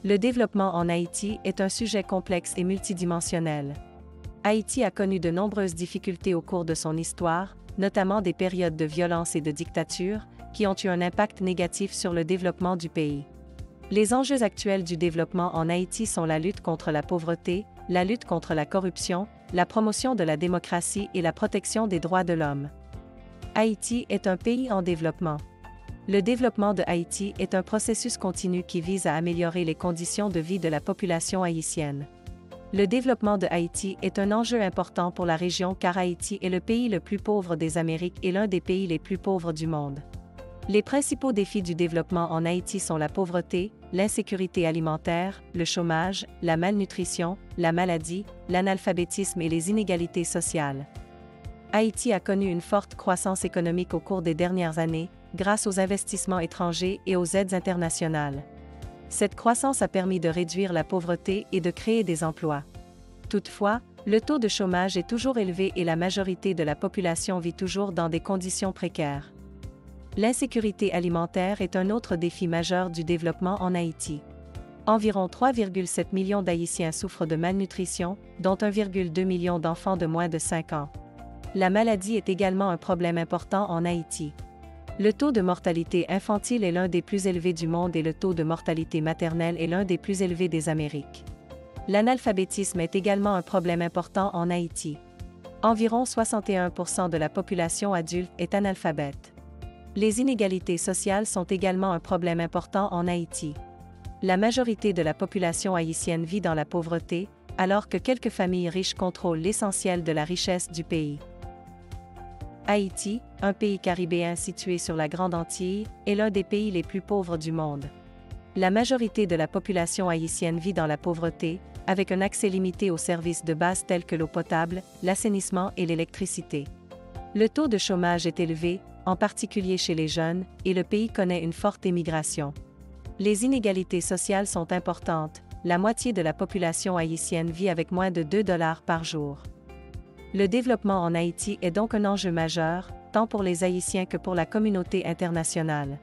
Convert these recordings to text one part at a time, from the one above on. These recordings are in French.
Le développement en Haïti est un sujet complexe et multidimensionnel. Haïti a connu de nombreuses difficultés au cours de son histoire, notamment des périodes de violence et de dictature, qui ont eu un impact négatif sur le développement du pays. Les enjeux actuels du développement en Haïti sont la lutte contre la pauvreté, la lutte contre la corruption, la promotion de la démocratie et la protection des droits de l'homme. Haïti est un pays en développement. Le développement de Haïti est un processus continu qui vise à améliorer les conditions de vie de la population haïtienne. Le développement de Haïti est un enjeu important pour la région car Haïti est le pays le plus pauvre des Amériques et l'un des pays les plus pauvres du monde. Les principaux défis du développement en Haïti sont la pauvreté, l'insécurité alimentaire, le chômage, la malnutrition, la maladie, l'analphabétisme et les inégalités sociales. Haïti a connu une forte croissance économique au cours des dernières années, grâce aux investissements étrangers et aux aides internationales. Cette croissance a permis de réduire la pauvreté et de créer des emplois. Toutefois, le taux de chômage est toujours élevé et la majorité de la population vit toujours dans des conditions précaires. L'insécurité alimentaire est un autre défi majeur du développement en Haïti. Environ 3,7 millions d'Haïtiens souffrent de malnutrition, dont 1,2 million d'enfants de moins de 5 ans. La maladie est également un problème important en Haïti. Le taux de mortalité infantile est l'un des plus élevés du monde et le taux de mortalité maternelle est l'un des plus élevés des Amériques. L'analphabétisme est également un problème important en Haïti. Environ 61% de la population adulte est analphabète. Les inégalités sociales sont également un problème important en Haïti. La majorité de la population haïtienne vit dans la pauvreté, alors que quelques familles riches contrôlent l'essentiel de la richesse du pays. Haïti, un pays caribéen situé sur la Grande Antilles, est l'un des pays les plus pauvres du monde. La majorité de la population haïtienne vit dans la pauvreté, avec un accès limité aux services de base tels que l'eau potable, l'assainissement et l'électricité. Le taux de chômage est élevé, en particulier chez les jeunes, et le pays connaît une forte émigration. Les inégalités sociales sont importantes, la moitié de la population haïtienne vit avec moins de $2 par jour. Le développement en Haïti est donc un enjeu majeur, tant pour les Haïtiens que pour la communauté internationale.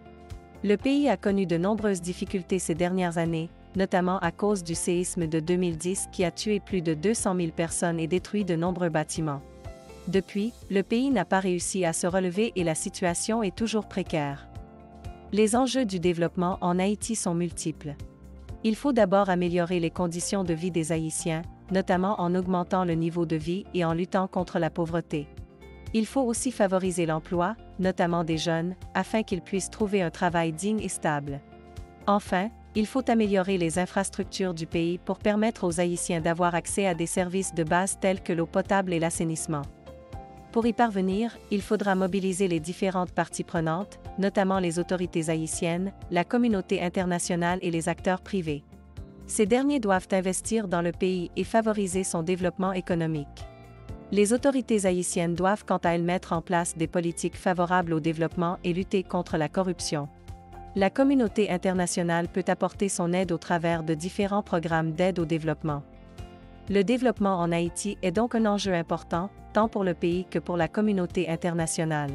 Le pays a connu de nombreuses difficultés ces dernières années, notamment à cause du séisme de 2010 qui a tué plus de 200 000 personnes et détruit de nombreux bâtiments. Depuis, le pays n'a pas réussi à se relever et la situation est toujours précaire. Les enjeux du développement en Haïti sont multiples. Il faut d'abord améliorer les conditions de vie des Haïtiens, notamment en augmentant le niveau de vie et en luttant contre la pauvreté. Il faut aussi favoriser l'emploi, notamment des jeunes, afin qu'ils puissent trouver un travail digne et stable. Enfin, il faut améliorer les infrastructures du pays pour permettre aux Haïtiens d'avoir accès à des services de base tels que l'eau potable et l'assainissement. Pour y parvenir, il faudra mobiliser les différentes parties prenantes, notamment les autorités haïtiennes, la communauté internationale et les acteurs privés. Ces derniers doivent investir dans le pays et favoriser son développement économique. Les autorités haïtiennes doivent quant à elles mettre en place des politiques favorables au développement et lutter contre la corruption. La communauté internationale peut apporter son aide au travers de différents programmes d'aide au développement. Le développement en Haïti est donc un enjeu important, tant pour le pays que pour la communauté internationale.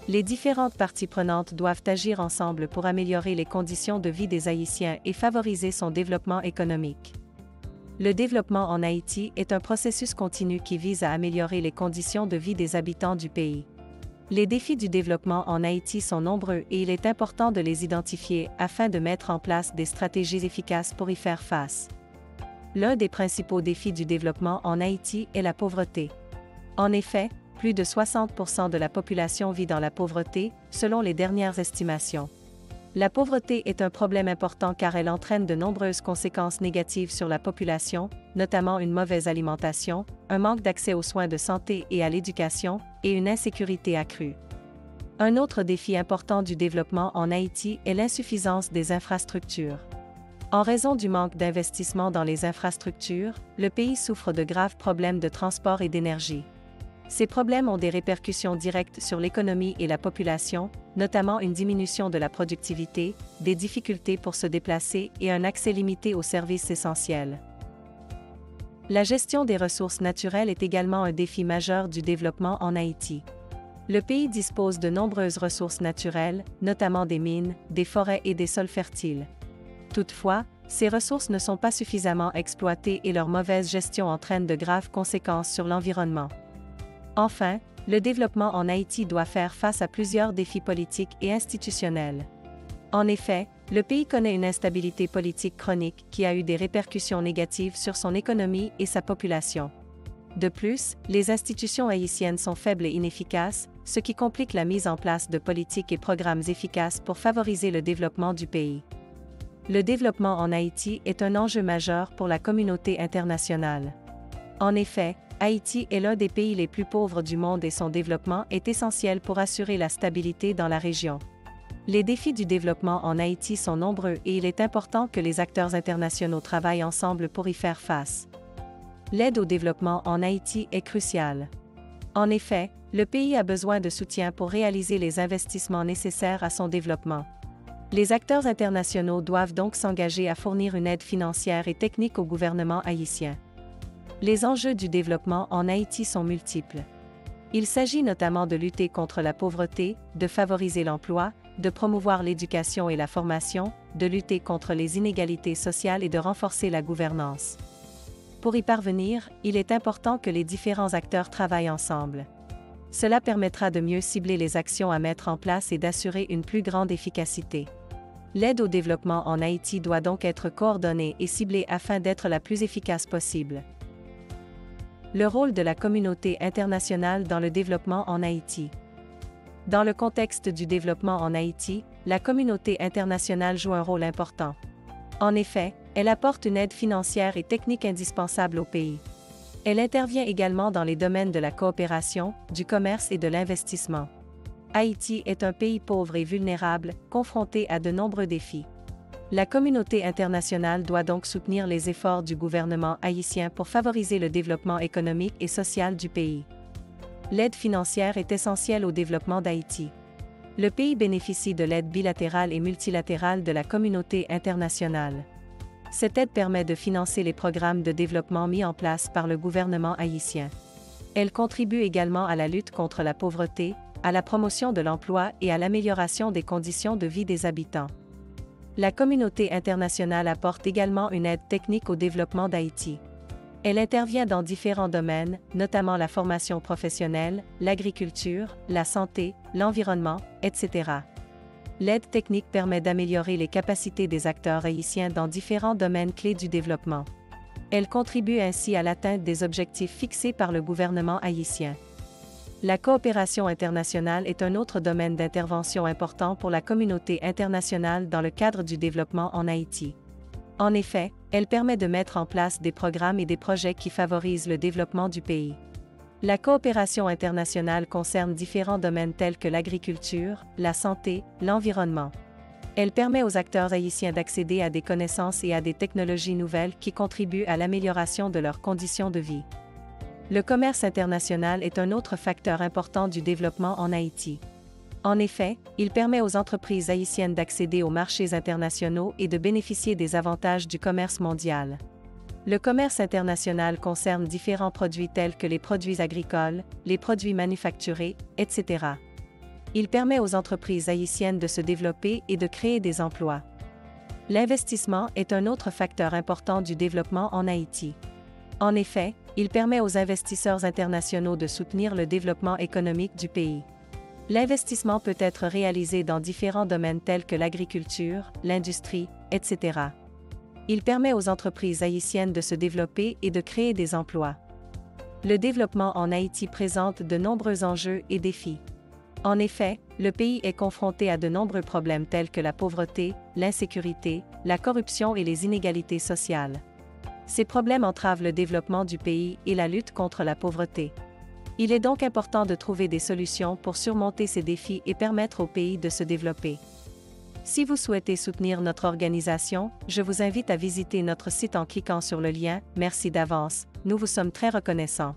Les différentes parties prenantes doivent agir ensemble pour améliorer les conditions de vie des Haïtiens et favoriser son développement économique. Le développement en Haïti est un processus continu qui vise à améliorer les conditions de vie des habitants du pays. Les défis du développement en Haïti sont nombreux et il est important de les identifier afin de mettre en place des stratégies efficaces pour y faire face. L'un des principaux défis du développement en Haïti est la pauvreté. En effet, plus de 60% de la population vit dans la pauvreté, selon les dernières estimations. La pauvreté est un problème important car elle entraîne de nombreuses conséquences négatives sur la population, notamment une mauvaise alimentation, un manque d'accès aux soins de santé et à l'éducation, et une insécurité accrue. Un autre défi important du développement en Haïti est l'insuffisance des infrastructures. En raison du manque d'investissement dans les infrastructures, le pays souffre de graves problèmes de transport et d'énergie. Ces problèmes ont des répercussions directes sur l'économie et la population, notamment une diminution de la productivité, des difficultés pour se déplacer et un accès limité aux services essentiels. La gestion des ressources naturelles est également un défi majeur du développement en Haïti. Le pays dispose de nombreuses ressources naturelles, notamment des mines, des forêts et des sols fertiles. Toutefois, Ces ressources ne sont pas suffisamment exploitées et leur mauvaise gestion entraîne de graves conséquences sur l'environnement. Enfin, le développement en Haïti doit faire face à plusieurs défis politiques et institutionnels. En effet, le pays connaît une instabilité politique chronique qui a eu des répercussions négatives sur son économie et sa population. De plus, les institutions haïtiennes sont faibles et inefficaces, ce qui complique la mise en place de politiques et programmes efficaces pour favoriser le développement du pays. Le développement en Haïti est un enjeu majeur pour la communauté internationale. En effet, Haïti est l'un des pays les plus pauvres du monde et son développement est essentiel pour assurer la stabilité dans la région. Les défis du développement en Haïti sont nombreux et il est important que les acteurs internationaux travaillent ensemble pour y faire face. L'aide au développement en Haïti est cruciale. En effet, le pays a besoin de soutien pour réaliser les investissements nécessaires à son développement. Les acteurs internationaux doivent donc s'engager à fournir une aide financière et technique au gouvernement haïtien. Les enjeux du développement en Haïti sont multiples. Il s'agit notamment de lutter contre la pauvreté, de favoriser l'emploi, de promouvoir l'éducation et la formation, de lutter contre les inégalités sociales et de renforcer la gouvernance. Pour y parvenir, il est important que les différents acteurs travaillent ensemble. Cela permettra de mieux cibler les actions à mettre en place et d'assurer une plus grande efficacité. L'aide au développement en Haïti doit donc être coordonnée et ciblée afin d'être la plus efficace possible. Le rôle de la communauté internationale dans le développement en Haïti. Dans le contexte du développement en Haïti, la communauté internationale joue un rôle important. En effet, elle apporte une aide financière et technique indispensable au pays. Elle intervient également dans les domaines de la coopération, du commerce et de l'investissement. Haïti est un pays pauvre et vulnérable, confronté à de nombreux défis. La communauté internationale doit donc soutenir les efforts du gouvernement haïtien pour favoriser le développement économique et social du pays. L'aide financière est essentielle au développement d'Haïti. Le pays bénéficie de l'aide bilatérale et multilatérale de la communauté internationale. Cette aide permet de financer les programmes de développement mis en place par le gouvernement haïtien. Elle contribue également à la lutte contre la pauvreté, à la promotion de l'emploi et à l'amélioration des conditions de vie des habitants. La communauté internationale apporte également une aide technique au développement d'Haïti. Elle intervient dans différents domaines, notamment la formation professionnelle, l'agriculture, la santé, l'environnement, etc. L'aide technique permet d'améliorer les capacités des acteurs haïtiens dans différents domaines clés du développement. Elle contribue ainsi à l'atteinte des objectifs fixés par le gouvernement haïtien. La coopération internationale est un autre domaine d'intervention important pour la communauté internationale dans le cadre du développement en Haïti. En effet, elle permet de mettre en place des programmes et des projets qui favorisent le développement du pays. La coopération internationale concerne différents domaines tels que l'agriculture, la santé, l'environnement. Elle permet aux acteurs haïtiens d'accéder à des connaissances et à des technologies nouvelles qui contribuent à l'amélioration de leurs conditions de vie. Le commerce international est un autre facteur important du développement en Haïti. En effet, il permet aux entreprises haïtiennes d'accéder aux marchés internationaux et de bénéficier des avantages du commerce mondial. Le commerce international concerne différents produits tels que les produits agricoles, les produits manufacturés, etc. Il permet aux entreprises haïtiennes de se développer et de créer des emplois. L'investissement est un autre facteur important du développement en Haïti. En effet, il permet aux investisseurs internationaux de soutenir le développement économique du pays. L'investissement peut être réalisé dans différents domaines tels que l'agriculture, l'industrie, etc. Il permet aux entreprises haïtiennes de se développer et de créer des emplois. Le développement en Haïti présente de nombreux enjeux et défis. En effet, le pays est confronté à de nombreux problèmes tels que la pauvreté, l'insécurité, la corruption et les inégalités sociales. Ces problèmes entravent le développement du pays et la lutte contre la pauvreté. Il est donc important de trouver des solutions pour surmonter ces défis et permettre au pays de se développer. Si vous souhaitez soutenir notre organisation, je vous invite à visiter notre site en cliquant sur le lien. Merci d'avance, nous vous sommes très reconnaissants.